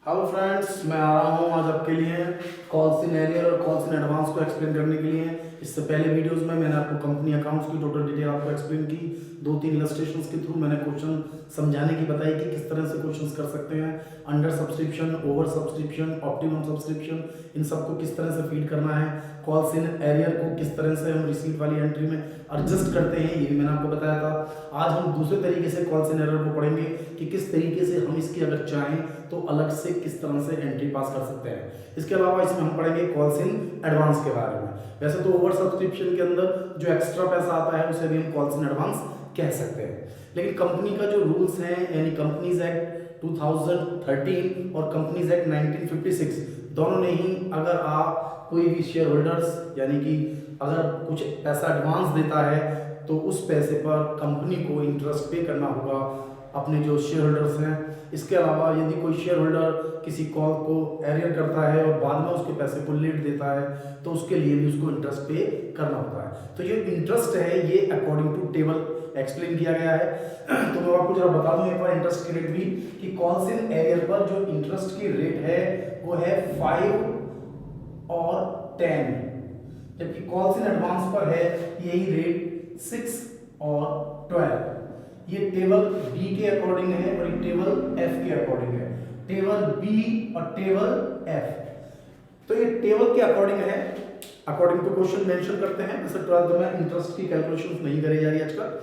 Hello friends, मैं आ रहा हूँ आज आपके लिए कॉल्स इन एरियर और कॉल्स इन एडवांस को एक्सप्लेन करने के लिए। इससे पहले वीडियोस में मैंने आपको कंपनी अकाउंट्स की टोटल डिटेल आपको एक्सप्लेन की। 2-3 इलस्ट्रेशंस के थ्रू मैंने क्वेश्चन समझाने की बताई कि किस तरह से क्वेश्चंस कर सकते हैं। Under subscription, over subscription, optimum subscription, इन सबको किस तरह से फीड करना है। कॉल्स इन एरियर को किस तरह से हम रिसीट वाली एंट्री में एडजस्ट करते हैं, ये भी मैंने आपको बताया था। आज हम दूसरे तरीके से कॉल्स इन एरियर को पढ़ेंगे कि किस तरीके से हम इसकी अगर चाहें तो अलग से किस तरह से एंट्री पास कर सकते हैं। इसके अलावा इसमें हम पढ़ेंगे कॉल्स इन एडवांस के बारे में। वैसे तो ओवर सब्सक्रिप्शन के अंदर जो एक्स्ट्रा पैसा आता है उसे भी हम कॉल्स इन एडवांस कह सकते हैं, लेकिन कंपनी का जो रूल्स हैं यानी कंपनीज एक्ट 2013 और कंपनीज एक्ट 1956 दोनों ने ही, अगर आप कोई भी शेयर होल्डर्स यानी कि अगर कुछ पैसा एडवांस देता है तो उस पैसे पर कंपनी को इंटरेस्ट पे करना होगा अपने जो शेयर होल्डर्स हैं। इसके अलावा यदि कोई शेयर होल्डर किसी कॉल को एरियर करता है और बाद में उसके पैसे को लेट देता है तो उसके लिए भी उसको इंटरेस्ट पे करना होता है। तो ये इंटरेस्ट है ये अकॉर्डिंग टू टेबल एक्सप्लेन किया गया है। तो मैं आपको जरा बता दूं एक बार इंटरेस्ट की रेट भी कि कॉल्स इन एरियर पर जो इंटरेस्ट की रेट है वो है 5 और 10, जबकि कॉल्स इन एडवांस पर है यही रेट 6 और 12। ये टेबल बी के अकॉर्डिंग है और ये टेबल एफ के अकॉर्डिंग है। टेबल बी और टेबल एफ, तो ये टेबल के अकॉर्डिंग है, अकॉर्डिंग टू क्वेश्चन मेंशन करते हैं। वैसे 12th में इंटरेस्ट की कैलकुलेशन नहीं करी जा रही आजकल,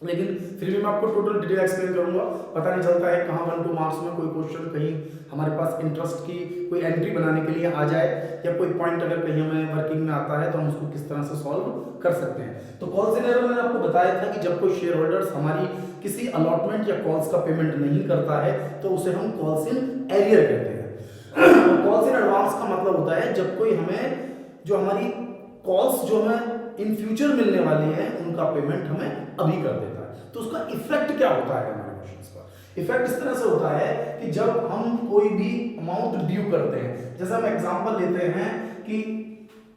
लेकिन फिर भी मैं आपको टोटल डिटेल एक्सप्लेन करूंगा। पता नहीं चलता है कहाँ 1-2 मार्क्स में कोई क्वेश्चन कहीं हमारे पास इंटरेस्ट की कोई एंट्री बनाने के लिए आ जाए या कोई पॉइंट अगर कहीं हमें वर्किंग में आता है तो हम उसको किस तरह से सॉल्व कर सकते हैं। तो कॉल्स इन एरियर मैंने आपको बताया था कि जब कोई शेयर होल्डर्स हमारी किसी अलॉटमेंट या कॉल्स का पेमेंट नहीं करता है तो उसे हम कॉल्स इन एरियर कहते हैं। कॉल्स इन एडवांस का मतलब होता है जब कोई हमें जो हमारी कॉल्स जो हमें इन फ्यूचर मिलने वाली है उनका पेमेंट हमें अभी कर देता है। तो उसका इफेक्ट क्या होता है हमारे क्वेश्चंस पर? इफेक्ट इस तरह से होता है कि जब हम कोई भी अमाउंट ड्यू करते हैं, जैसे हम एग्जांपल लेते हैं कि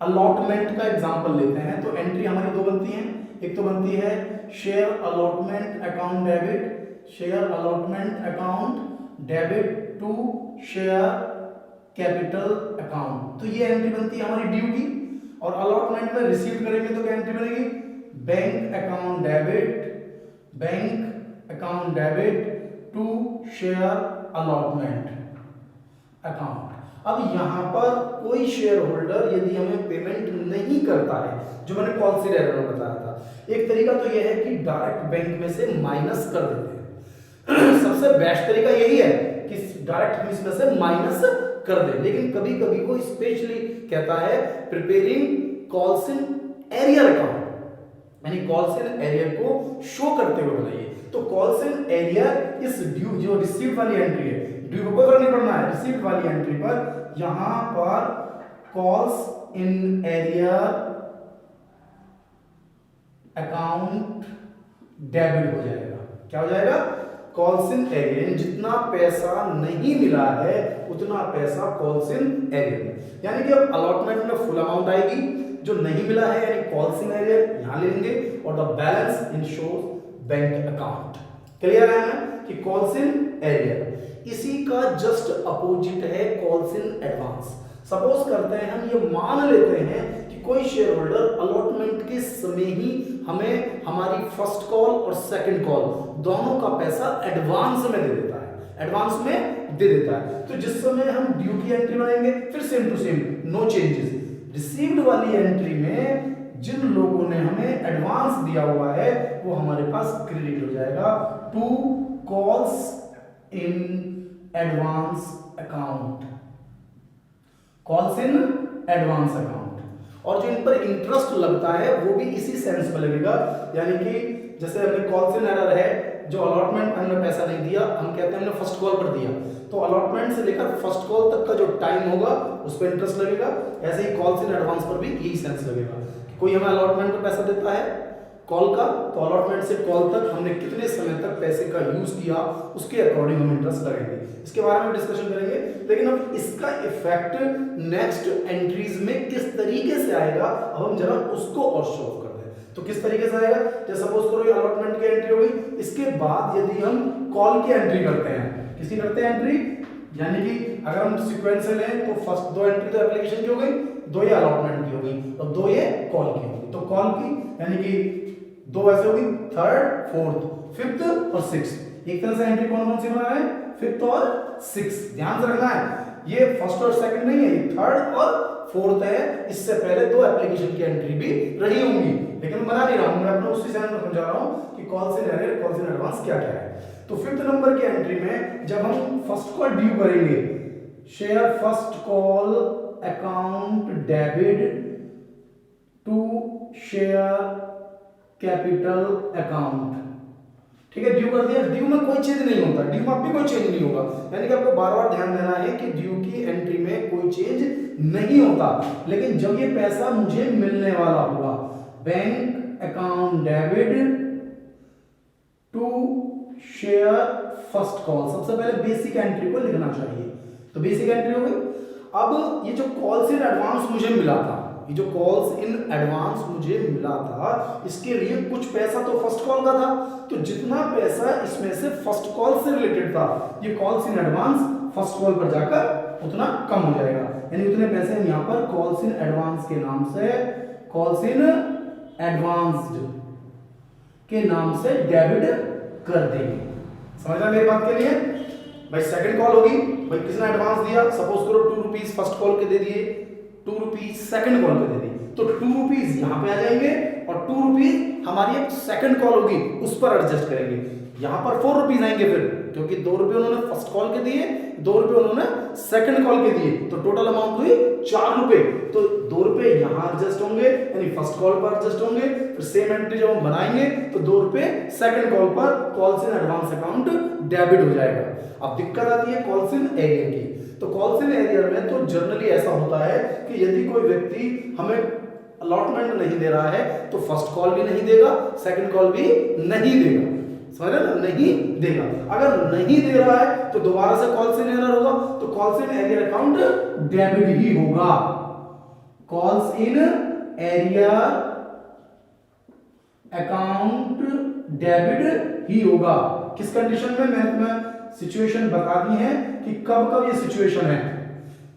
अलॉटमेंट का एग्जांपल लेते हैं, तो एंट्री हमारी दो बनती हैं। एक तो बनती है share allotment account debit, share allotment account debit to share capital account, तो ये एंट्री बनती है हमारी ड्यू की। और अलॉटमेंट में रिसीव करेंगे तो क्या एंट्री बनेगी? Bank account debit, bank account debit to share allotment account. अब यहां पर कोई शेयर होल्डर यदि हमें पेमेंट नहीं करता है, जो मैंने कॉल्स इन एरियर में बताया था, एक तरीका तो यह है कि डायरेक्ट बैंक में से माइनस कर देते हैं। सबसे बेस्ट तरीका यही है कि डायरेक्ट हम इसमें से माइनस कर दें, लेकिन कभी कभी वो स्पेशली कहता है preparing calls in arrear account, यानी कॉल्स इन एरियर को शो करते हुए बनाइए। तो कॉल्स इन एरियर इस ड्यू जो रिसीव्ड वाली एंट्री है, ड्यू को फर्क नहीं पड़ना है, रिसीव्ड वाली एंट्री पर यहां पर calls in arrear account debit हो जाएगा। क्या हो जाएगा? कॉल्स इन एरियर, जितना पैसा नहीं मिला है उतना पैसा कॉल्स इन एरियर में, यानी कि अब अलॉटमेंट में फुल अमाउंट आएगी, जो नहीं मिला है यानी कॉल्स इन एरियर यहां ले लेंगे और the balance in shows bank account. Clear है ना कि कॉल्स इन एरियर इसी का जस्ट अपोजिट है कॉल्स इन एडवांस। सपोज करते हैं हम ये मान लेते हैं कि कोई शेयर होल्डर अलॉटमेंट के समय ही हमें हमारी फर्स्ट कॉल और सेकंड कॉल दोनों का पैसा एडवांस में दे देता है, एडवांस में दे देता है। तो जिस समय हम ड्यू की एंट्री बनाएंगे फिर same to same no changes. Received वाली एंट्री में जिन लोगों ने हमें एडवांस दिया हुआ है वो हमारे पास क्रेडिट हो जाएगा to calls in advance account, calls in advance account. और जो इन पर इंटरेस्ट लगता है वो भी इसी सेंस में लगेगा, यानी कि जैसे हमने कॉल्स इन एरर है, जो अलॉटमेंट हमने पैसा नहीं दिया, हम कहते हैं हमने फर्स्ट कॉल पर दिया, तो अलॉटमेंट से लेकर फर्स्ट कॉल तक का जो टाइम होगा उस पर इंटरेस्ट लगेगा। ऐसे ही कॉल्स इन एडवांस पर भी यही सेंस लगेगा कि कोई हमें अलॉटमेंट पर पैसा देता है कॉल का, तो अलॉटमेंट से कॉल तक हमने कितने समय तक पैसे का यूज किया उसके अकॉर्डिंग हम इंटरेस्ट लगाएंगे। इसके बारे में डिस्कशन करेंगे, लेकिन अब इसका इफेक्ट नेक्स्ट एंट्रीज में किस तरीके से आएगा अब हम जरा उसको और शो ऑफ कर दें। तो किस तरीके से आएगा? जैसे सपोज करो ये अलॉटमेंट की एंट्री हो गई, इसके बाद यदि हम कॉल की एंट्री करते हैं, किसकी करते हैं एंट्री? यानी कि अगर हम सीक्वेंस से लें तो फर्स्ट दो एंट्री तो एप्लीकेशन की हो गई, दो ये अलॉटमेंट की हो गई और दो ये कॉल की हो गई। तो कॉल की यानी कि दो ऐसे होगी, थर्ड, फोर्थ, फिफ्थ और सिक्स्थ। एक तरह से एंट्री कौन कौन सी बना है, फिफ्थ और सिक्स्थ। ध्यान से रखना है, ये फर्स्ट और सेकंड नहीं है, ये थर्ड और फोर्थ है। इससे पहले दो एप्लीकेशन की एंट्री भी रही होंगी, लेकिन बना नहीं रहा हूं मैं, अपने उसी सेंस में समझा रहा हूं कि calls in arrear, calls in advance क्या क्या है। तो फिफ्थ नंबर की एंट्री में जब हम फर्स्ट कॉल ड्यू करेंगे, share first call account debit to share capital account, ठीक है, ड्यू कर दिया। ड्यू में कोई चेंज नहीं होता, ड्यू में भी कोई चेंज नहीं होगा, यानी कि आपको बार बार ध्यान देना है कि ड्यू की एंट्री में कोई चेंज नहीं होता। लेकिन जब ये पैसा मुझे मिलने वाला होगा, bank account debit to share first call, सबसे पहले बेसिक एंट्री को लिखना चाहिए। तो बेसिक एंट्री हो गई। अब ये जो कॉल्स इन एडवांस मुझे मिला था, ये जो कॉल्स इन एडवांस मुझे मिला था, इसके लिए कुछ पैसा तो फर्स्ट कॉल का था, तो जितना पैसा इसमें से फर्स्ट कॉल से रिलेटेड था, ये calls in advance first call पर जाकर उतना कम हो जाएगा। यानी उतने पैसे हम यहाँ पर कॉल्स इन एडवांस के नाम से, कॉल्स इन एडवांस्ड के नाम से डेबिट कर देंगे। समझना मेरी बात के लिए? भाई सेकंड कॉल होगी, भाई किसने एडवांस दिया, सपोज करो 2 रुपीज फर्स्ट कॉल के दे दिए, 2 रुपीज सेकंड कॉल पे दे दी, तो 2 रुपीज यहाँ पे आ जाएंगे और 2 रुपीज हमारी एक सेकंड कॉल होगी उस पर एडजस्ट करेंगे। यहाँ पर 4 रुपीज आएंगे फिर, क्योंकि 2 रुपए उन्होंने फर्स्ट कॉल के दिए, 2 रुपए उन्होंने सेकंड कॉल के दिए, तो टोटल अमाउंट हुई 4 रुपए। तो 2 रुपए यहाँ एडजस्ट होंगे, यानी फर्स्ट कॉल पर एडजस्ट होंगे। फिर सेम एंट्री जब हम बनाएंगे तो 2 रुपए सेकंड कॉल पर calls in advance account debit हो जाएगा। अब दिक्कत आती है कॉल्स इन एरियर की। तो कॉल्स इन एरियर में तो जनरली ऐसा होता है कि यदि कोई व्यक्ति हमें अलॉटमेंट नहीं दे रहा है तो फर्स्ट कॉल भी नहीं देगा, सेकंड कॉल भी नहीं देगा, समझ रहे ना, नहीं देगा। अगर नहीं दे रहा है तो दोबारा से कॉल्स इन एरियर होगा, तो calls in arrear account debit ही होगा, calls in arrear account debit ही होगा। किस कंडीशन में, मैंने तुम्हें सिचुएशन बता दी है कि कब कब ये सिचुएशन है,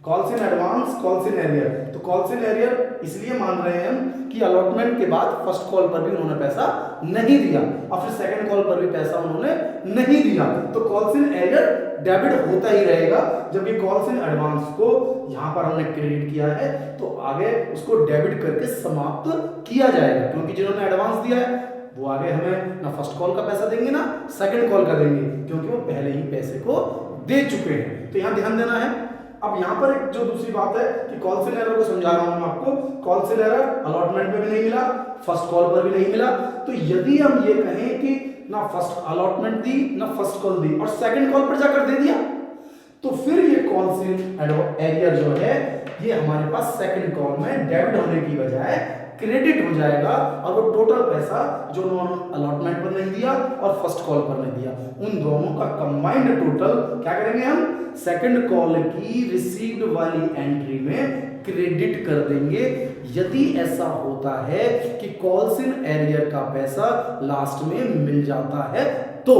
calls in advance, calls in arrear. तो कॉल्स इन एरियर इसलिए मान रहे हैं हम कि अलॉटमेंट के बाद फर्स्ट कॉल पर भी उन्होंने पैसा नहीं दिया और फिर सेकंड कॉल पर भी पैसा उन्होंने नहीं दिया, तो कॉल्स इन एरियर डेबिट होता ही रहेगा। जब ये कॉल्स इन एडवांस को यहां पर हमने क्रेडिट किया है तो आगे उसको डेबिट करके समाप्त किया जाएगा, क्योंकि जिन्होंने एडवांस दिया है वो आगे हमें ना फर्स्ट कॉल का पैसा देंगे ना सेकंड कॉल का देंगे, क्योंकि वो पहले ही पैसे को दे चुके हैं। तो यहां ध्यान देना है। अब यहां पर एक जो दूसरी बात है कि कॉल्स इन एरर को समझा रहा हूं मैं आपको, कॉल्स इन एरर अलॉटमेंट पे भी नहीं मिला, फर्स्ट कॉल पर भी नहीं मिला। तो यदि हम ये कहें कि ना फर्स्ट अलॉटमेंट दी ना फर्स्ट कॉल दी और सेकंड कॉल पर जाकर दे दिया, तो फिर ये कॉल्स इन एरियर जो है ये हमारे पास सेकंड कॉल में डेबिट होने की बजाय क्रेडिट हो जाएगा और वो टोटल पैसा जो उन्होंने अलॉटमेंट पर नहीं दिया और फर्स्ट कॉल पर नहीं दिया, उन दोनों का कंबाइंड टोटल क्या करेंगे हम, सेकंड कॉल की रिसीव्ड वाली एंट्री में क्रेडिट कर देंगे। यदि ऐसा होता है कि कॉल्स इन एरियर का पैसा लास्ट में मिल जाता है तो,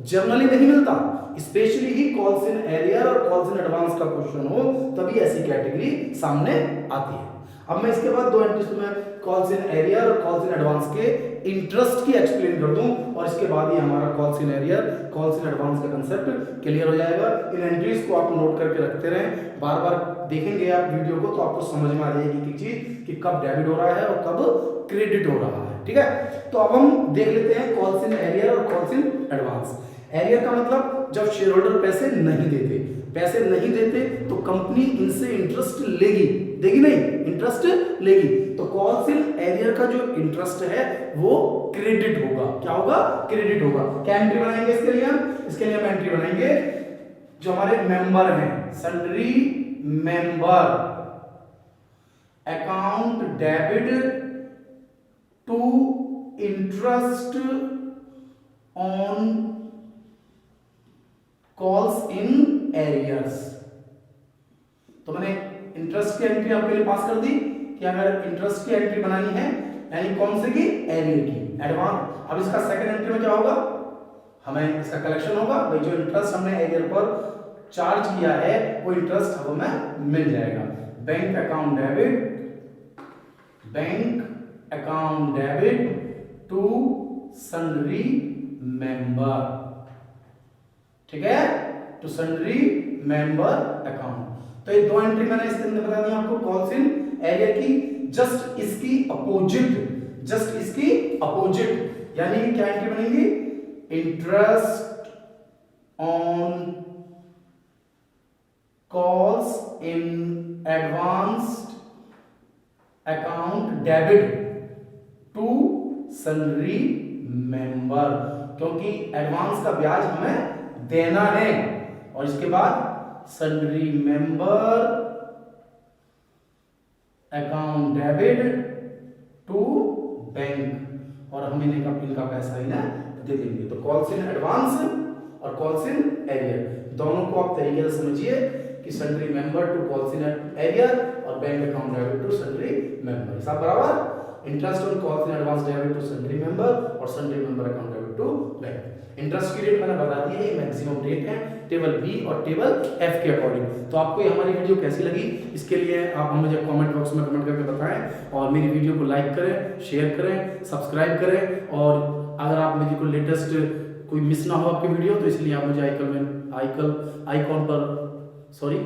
जनरली नहीं मिलता, specially he calls in arrear और कॉल्स इन एडवांस का क्वेश्चन हो तभी ऐसी कैटेगरी सामने आती है। अब मैं इसके बाद दो एंट्रीज तुम्हें कॉल्स इन एरियर और कॉल्स इन एडवांस के इंटरेस्ट की एक्सप्लेन कर दूं और इसके बाद ही हमारा calls in arrear calls in advance का कंसेप्ट क्लियर हो जाएगा। इन एंट्रीज को आप नोट करके रखते रहें, बार बार देखेंगे आप वीडियो को तो आपको समझ में आ जाएगी कि चीज कि कब डेबिट हो रहा है और कब क्रेडिट हो रहा है। ठीक है, तो अब हम देख लेते हैं कॉल्स इन एरियर और कॉल्स इन एडवांस। एरियर का मतलब जब शेयर होल्डर पैसे नहीं देते, पैसे नहीं देते तो कंपनी इनसे इंटरेस्ट लेगी, देगी नहीं, इंटरेस्ट लेगी। तो कॉल्स इन एरियर का जो इंटरेस्ट है वो क्रेडिट होगा। क्या होगा? क्रेडिट होगा। क्या एंट्री बनाएंगे इसके लिए हम एंट्री बनाएंगे जो हमारे मेंबर हैं, sundry member account debit to interest on calls in arrears. तो मैंने इंटरेस्ट की एंट्री आपके लिए पास कर दी कि अगर इंटरेस्ट की एंट्री बनानी है यानी कौन से की, एरियर की, एडवांस। अब इसका सेकंड एंट्री में क्या होगा, हमें इसका कलेक्शन होगा। भाई जो इंटरेस्ट हमने एरियर पर चार्ज किया है वो इंटरेस्ट हमें मिल जाएगा। Bank account debit to sundry member, ठीक है, टू सन्ड्री मेंबर अकाउंट। तो ये दो एंट्री मैंने इसके अंदर बता दी आपको कॉल्स इन एरिया की, जस्ट इसकी अपोजिट, यानी क्या एंट्री बनेगी, interest on calls in advanced account debit to sundry member, क्योंकि एडवांस का ब्याज हमें देना है, और इसके बाद sundry member account debit to bank, और हम इनका पैसा ही ना दे देंगे। तो कॉल्स इन एडवांस और कॉल्स इन एरियर दोनों को आप तरीके से समझिए कि sundry member to calls in arrear और bank account debit to sundry member, सब बराबर। Interest on calls in advance debit to sundry member और sundry member account debit to bank. Interest की रेट मैंने बता दी है, ये मैक्सिमम रेट है टेबल बी और टेबल एफ के अकॉर्डिंग। तो आपको ये हमारी वीडियो कैसी लगी, इसके लिए आप मुझे कमेंट बॉक्स में कमेंट करके बताएं, और मेरी वीडियो को लाइक करें, शेयर करें, सब्सक्राइब करें, और अगर आप मेरी को लेटेस्ट कोई मिस ना हो आपकी वीडियो, तो इसलिए आप मुझे आइकन पर सॉरी